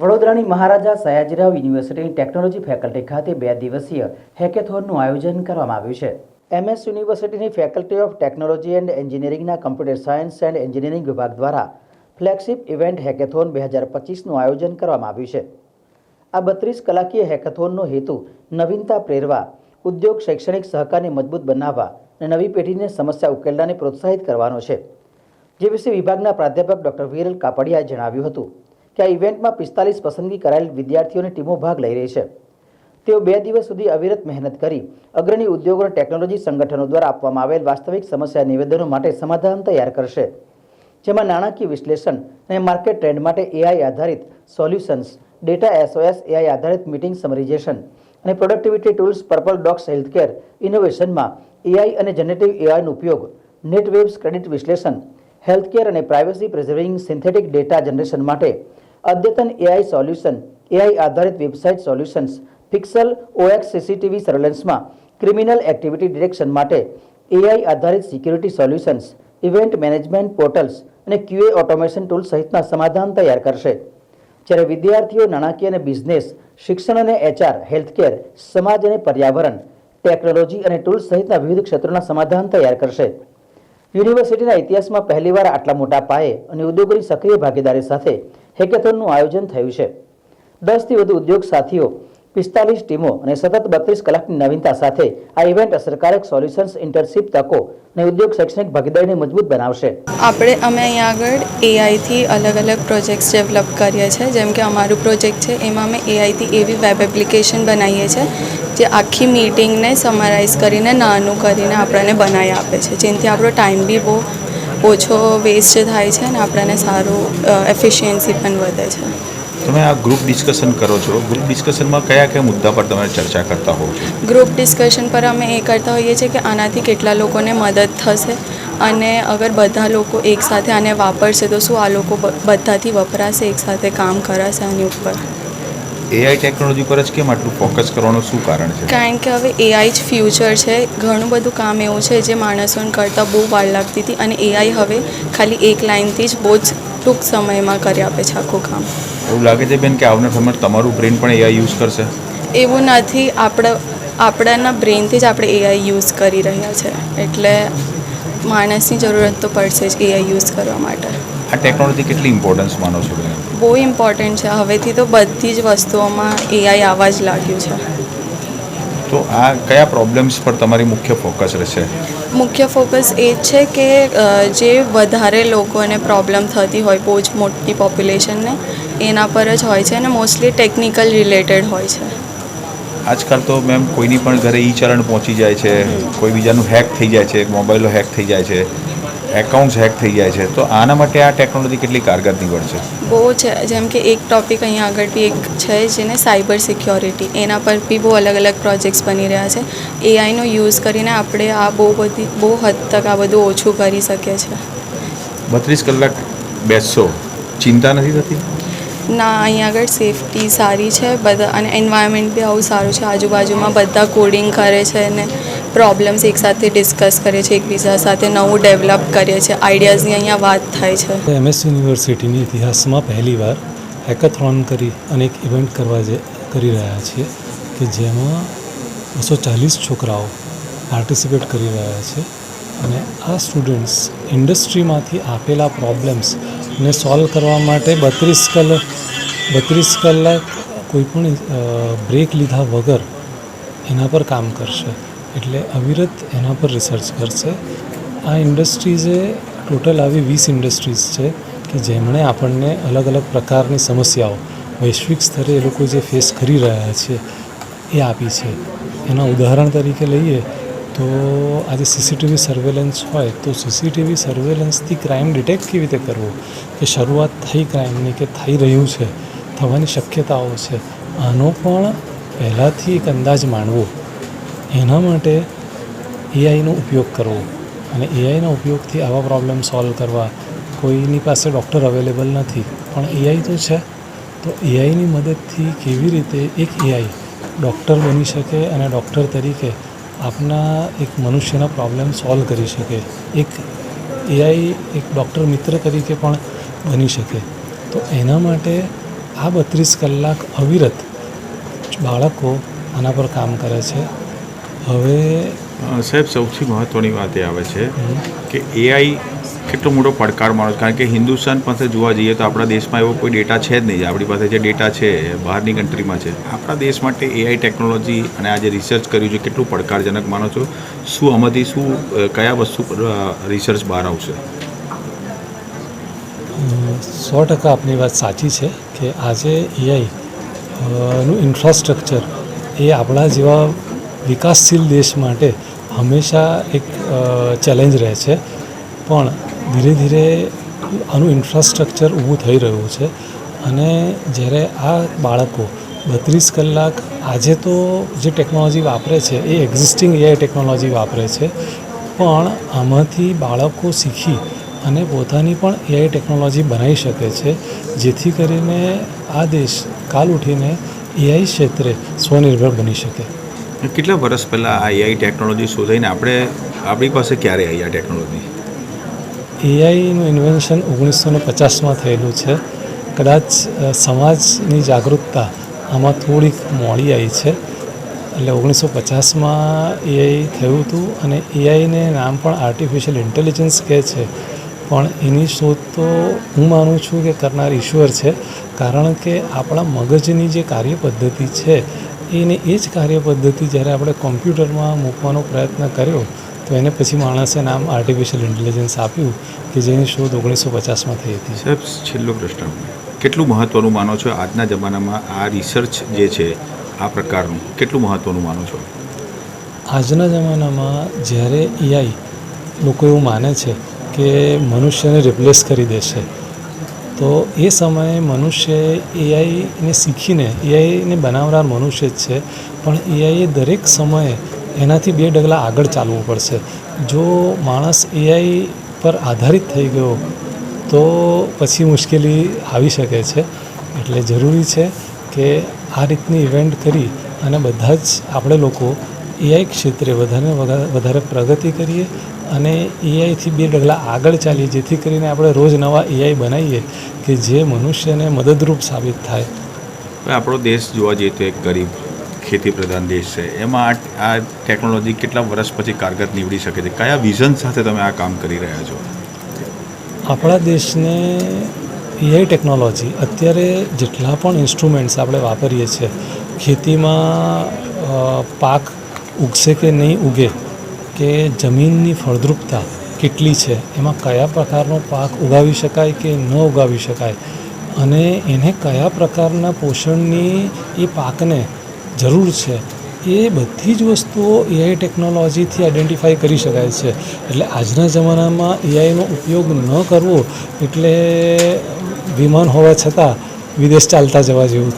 વડોદરાની મહારાજા સયાજીરાવ યુનિવર્સિટીની technology faculty ખાતે 2 દિવસીય હેકેથોનનું આયોજન કરવામાં આવ્યું છે. MS યુનિવર્સિટીની ફેકલ્ટી ઓફ ટેકનોલોજી એન્ડ એન્જિનિયરિંગના કમ્પ્યુટર સાયન્સ એન્ડ એન્જિનિયરિંગ વિભાગ દ્વારા ફ્લેગશિપ ઇવેન્ટ હેકેથોન 2025નું આયોજન કરવામાં આવ્યું છે. આ 32 કલાકીય હેકેથોનનો હેતુ નવીનતા પ્રેરવા, ઉદ્યોગ શૈક્ષણિક સહકારને મજબૂત બનાવવા અને નવી પેઢીને સમસ્યા ઉકેલવાને પ્રોત્સાહિત કરવાનો છે. જે વિશે વિભાગના પ્રાધ્યાપક ડોક્ટર વીરલ કાપડિયાએ જણાવ્યું હતું કે આ ઇવેન્ટમાં 45 પસંદગી કરાયેલ વિદ્યાર્થીઓની ટીમો ભાગ લઈ રહી છે. તેઓ 2 દિવસ સુધી અવિરત મહેનત કરી અગ્રણી ઉદ્યોગો અને ટેકનોલોજી સંગઠનો દ્વારા આપવામાં આવેલ વાસ્તવિક સમસ્યા નિવેદનો માટે સમાધાન તૈયાર કરશે, જેમાં નાણાકીય વિશ્લેષણ અને માર્કેટ ટ્રેન્ડ માટે AI આધારિત સોલ્યુશન્સ, ડેટા SOS AI આધારિત મીટિંગ સમરીઝેશન અને productivity tools, purple docs healthcare ઇનોવેશનમાં AI અને જનરેટિવ AIનો ઉપયોગ, નેટવેવ્સ ક્રેડિટ વિશ્લેષણ, હેલ્થકેર અને privacy preserving synthetic data generation માટે અદ્યતન AI સોલ્યુશન, AI આધારિત website solutions, pixel OX CCTV સર્વેલન્સમાં ક્રિમિનલ એક્ટિવિટી ડિટેક્શન માટે AI આધારિત security solutions, event management portals અને QA ઓટોમેશન ટૂલ સહિતના સમાધાન તૈયાર કરશે. જ્યારે વિદ્યાર્થીઓ નાણાકીય અને બિઝનેસ, શિક્ષણ અને HR, હેલ્થકેર, સમાજ અને પર્યાવરણ, ટેકનોલોજી અને ટૂલ્સ સહિતના વિવિધ ક્ષેત્રોના સમાધાન તૈયાર કરશે. યુનિવર્સિટીના ઇતિહાસમાં પહેલીવાર આટલા મોટા પાયે અને ઉદ્યોગોની સક્રિય ભાગીદારી સાથે હેકેથોનનું આયોજન થયું છે. 10થી વધુ ઉદ્યોગ સાથીઓ, 45 ટીમો અને સતત 32 કલાકની નવીનતા સાથે આ ઇવેન્ટ અસરકારક સોલ્યુશન્સ, ઇન્ટર્નશિપ તકો અને ઉદ્યોગ શૈક્ષણિક ભાગીદારીને મજબૂત બનાવશે. અમે અહીંયા આગળ AIથી અલગ અલગ પ્રોજેક્ટ્સ ડેવલપ કરીએ છીએ. જેમ કે અમારું પ્રોજેક્ટ છે એમાં અમે AIથી એવી વેબ એપ્લિકેશન બનાવીએ છીએ જે આખી મીટિંગને સમરાઇઝ કરીને, નાનું કરીને આપણને બનાવી આપે છે, જેનાથી આપણો ટાઈમ બી બહુ ઓછો વેસ્ટ થાય છે અને આપણને સારું એફિશિયન્સી પણ વધે છે. તમે આ ગ્રુપ ડિસ્કશન કરો છો, ગ્રુપ ડિસ્કશનમાં કયા મુદ્દા પર તમે ચર્ચા કરતા હોવ છો? ગ્રુપ ડિસ્કશન પર અમે એ કરતા હોઈએ છીએ કે આનાથી કેટલા લોકોને મદદ થશે અને અગર બધા લોકો એકસાથે આને વાપરશે તો શું આ લોકો બધાથી વપરાશે, એકસાથે કામ કરાશે આની ઉપર. AI ટેકનોલોજી પર જ કેમ આટલું ફોકસ કરવાનું શું કારણ છે? કારણ કે હવે AI જ ફ્યુચર છે. ઘણું બધું કામ એવું છે જે માણસોને કરતાં બહુ વાર લાગતી હતી અને AI હવે ખાલી એક લાઇનથી જ બહુ જ ટૂંક સમયમાં કરી આપે છે આખું કામ. એવું લાગે છે બેન કે આવનાર સમયમાં તમારું બ્રેન પણ AI યુઝ કરશે? એવું નથી, આપણાના બ્રેનથી જ આપણે AI યુઝ કરી રહ્યા છે, એટલે માણસની જરૂરત તો પડશે જ AI યુઝ કરવા માટે. આ ટેકનોલોજી કેટલી ઇમ્પોર્ટન્સ માનો છો બેન? બહુ ઇમ્પોર્ટન્ટ છે. હવેથી તો બધી જ વસ્તુઓમાં AI આવવા જ લાગ્યું છે. તો આ કયા પ્રોબ્લેમ્સ પર તમારી મુખ્ય ફોકસ રહેશે? મુખ્ય ફોકસ એ જ છે કે જે વધારે લોકોને પ્રોબ્લેમ થતી હોય, બહુ જ મોટી પોપ્યુલેશનને, એના પર જ હોય છે અને મોસ્ટલી ટેકનિકલ રિલેટેડ હોય છે. આજકાલ તો મેમ કોઈની પણ ઘરે ચલણ પહોંચી જાય છે, કોઈ બીજાનું હેક થઈ જાય છે, મોબાઈલો હેક થઈ જાય છે, એકાઉન્ટ્સ હેક થઈ જાય છે, તો આના માટે આ ટેકનોલોજી કેટલી કારગર નીવડશે? બહુ છે. જેમ કે એક ટૉપિક અહીંયા આગળ બી એક છે જેને સાયબર સિક્યોરિટી, એના પર બી બહુ અલગ અલગ પ્રોજેક્ટ્સ બની રહ્યા છે. AIનો યુઝ કરીને આપણે આ બહુ હદ તક આ બધું ઓછું કરી શકીએ છીએ. 32 કલાક બેસશો, ચિંતા નથી થતી? ના, અહીંયા આગળ સેફટી સારી છે બધા અને એન્વાયરમેન્ટ બી આવું સારું છે. આજુબાજુમાં બધા કોડિંગ કરે છે અને પ્રોબ્લેમ્સ એકસાથે ડિસ્કસ કરે છે, એકબીજા સાથે નવું ડેવલપ કરીએ છીએ, આઈડિયાઝની અહીંયા વાત થાય છે. MS યુનિવર્સિટીની ઇતિહાસમાં પહેલીવાર હેકેથોન કરી અને એક ઇવેન્ટ કરી રહ્યા છીએ કે જેમાં 240 છોકરાઓ પાર્ટિસિપેટ કરી રહ્યા છે અને આ સ્ટુડન્ટ્સ ઇન્ડસ્ટ્રીમાંથી આપેલા પ્રોબ્લેમ્સને સોલ્વ કરવા માટે 32 કલાક કોઈપણ બ્રેક લીધા વગર એના પર કામ કરશે, એટલે અવિરત એના પર રિસર્ચ કરશે. આ ઇન્ડસ્ટ્રીઝે ટોટલ આવી 20 ઇન્ડસ્ટ્રીઝ છે કે જેમણે આપણને અલગ અલગ પ્રકારની સમસ્યાઓ વૈશ્વિક સ્તરે એ લોકો જે ફેસ કરી રહ્યા છે એ આપી છે. એના ઉદાહરણ તરીકે લઈએ તો આજે CCTV સર્વેલન્સ હોય તો CCTV સર્વેલન્સથી ક્રાઇમ ડિટેક્ટ કેવી રીતે કરવું, કે શરૂઆત થઈ ક્રાઇમની કે થઈ રહ્યું છે, થવાની શક્યતાઓ છે, આનો પણ પહેલાંથી એક અંદાજ માંડવો. એના માટે AIનો ઉપયોગ કરવો અને AIના ઉપયોગથી આવા પ્રોબ્લેમ સોલ્વ કરવા. કોઈની પાસે ડૉક્ટર અવેલેબલ નથી પણ AI તો છે, તો AIની મદદથી કેવી રીતે એક AI ડૉક્ટર બની શકે અને ડૉક્ટર તરીકે આપના એક મનુષ્યના પ્રોબ્લેમ સોલ્વ કરી શકે, એક AI એક ડૉક્ટર મિત્ર તરીકે પણ બની શકે. તો એના માટે આ 32 કલાક અવિરત બાળકો આના પર કામ કરે છે. હવે સાહેબ સૌથી મહત્ત્વની વાત એ આવે છે કે એઆઈ કેટલો મોટો પડકાર માનો છે, કારણ કે હિન્દુસ્તાન પાસે જોવા જઈએ તો આપણા દેશમાં એવો કોઈ ડેટા છે જ નહીં. આપણી પાસે જે ડેટા છે એ બહારની કન્ટ્રીમાં છે. આપણા દેશ માટે એઆઈ ટેકનોલોજી અને આ જે રિસર્ચ કર્યું છે કેટલું પડકારજનક માનો છો? શું આમાંથી કયા વસ્તુ પર રિસર્ચ બહાર આવશે? 100% આપની વાત સાચી છે કે આજે એઆઈ નું ઇન્ફ્રાસ્ટ્રક્ચર એ આપણા જેવા વિકાસશીલ દેશ માટે હંમેશા એક ચેલેન્જ રહે છે, પણ ધીરે ધીરે આનું ઇન્ફ્રાસ્ટ્રક્ચર ઊભું થઈ રહ્યું છે. અને જ્યારે આ બાળકો 32 કલાક આજે તો જે ટેકનોલોજી વાપરે છે એ એક્ઝિસ્ટિંગ એઆઈ ટેકનોલોજી વાપરે છે, પણ આમાંથી બાળકો શીખી અને પોતાની પણ એઆઈ ટેકનોલોજી બનાવી શકે છે, જેથી કરીને આ દેશ કાલ ઉઠીને એઆઈ ક્ષેત્રે સ્વનિર્ભર બની શકે. કેટલા વર્ષ પહેલાં આ એઆઈ ટેકનોલોજી શોધાઈને આપણી પાસે ક્યારે આવી આ ટેકનોલોજી? એઆઈનું ઇન્વેન્શન 1950માં થયેલું છે. કદાચ સમાજની જાગૃતતા આમાં થોડીક મોડી આવી છે. એટલે 1950માં એઆઈ થયું હતું અને એઆઈને નામ પણ આર્ટિફિશિયલ ઇન્ટેલિજન્સ કહે છે, પણ એની શોધ તો હું માનું છું કે કરનાર ઈશ્વર છે, કારણ કે આપણા મગજની જે કાર્યપદ્ધતિ છે એને એ જ કાર્યપદ્ધતિ જ્યારે આપણે કોમ્પ્યુટરમાં મૂકવાનો પ્રયત્ન કર્યો તો એને પછી માણસે નામ આર્ટિફિશિયલ ઇન્ટેલિજન્સ આપ્યું, કે જેની શોધ 1950માં થઈ હતી. સાહેબ, છેલ્લો પ્રશ્ન, કેટલું મહત્ત્વનું માનો છો આજના જમાનામાં આ રિસર્ચ જે છે આ પ્રકારનું, કેટલું મહત્ત્વનું માનો છો? આજના જમાનામાં જ્યારે એઆઈ લોકો એવું માને છે કે મનુષ્યને રિપ્લેસ કરી દેશે, તો એ સમયે મનુષ્ય એઆઈને શીખીને એઆઈને બનાવનાર મનુષ્ય જ છે, પણ એઆઈએ દરેક સમયે એનાથી 2 ડગલા આગળ ચાલવું પડશે. જો માણસ એઆઈ પર આધારિત થઈ ગયો તો પછી મુશ્કેલી આવી શકે છે. એટલે જરૂરી છે કે આ રીતની ઇવેન્ટ કરી અને બધા જ આપણે લોકો એઆઈ ક્ષેત્રે વધારે પ્રગતિ કરીએ અને એઆઈથી 2 ડગલા આગળ ચાલીએ, જેથી કરીને આપણે રોજ નવા એઆઈ બનાવીએ કે જે મનુષ્યને મદદરૂપ સાબિત થાય. આપણો દેશ જોવા જઈએ તો એક ગરીબ ખેતી પ્રધાન દેશ છે, એમાં આ ટેકનોલોજી કેટલા વર્ષ પછી કારગર નીવડી શકે છે? કયા વિઝન સાથે તમે આ કામ કરી રહ્યા છો? આપણા દેશને એઆઈ ટેકનોલોજી અત્યારે જેટલા પણ ઇન્સ્ટ્રુમેન્ટ્સ આપણે વાપરીએ છીએ, ખેતીમાં પાક ઉગશે કે નહીં ઉગે, કે જમીનની ફળદ્રુપતા કેટલી છે, એમાં કયા પ્રકારનો પાક ઉગાવી શકાય કે ન ઉગાવી શકાય, અને એને કયા પ્રકારના પોષણની એ પાકને જરૂર છે, એ બધી જ વસ્તુઓ એઆઈ ટેકનોલોજીથી આઈડેન્ટિફાઈ કરી શકાય છે. એટલે આજના જમાનામાં એઆઈનો ઉપયોગ ન કરવો એટલે વિમાન હોવા છતાં વિદેશ ચાલતા જવા જેવું થાય.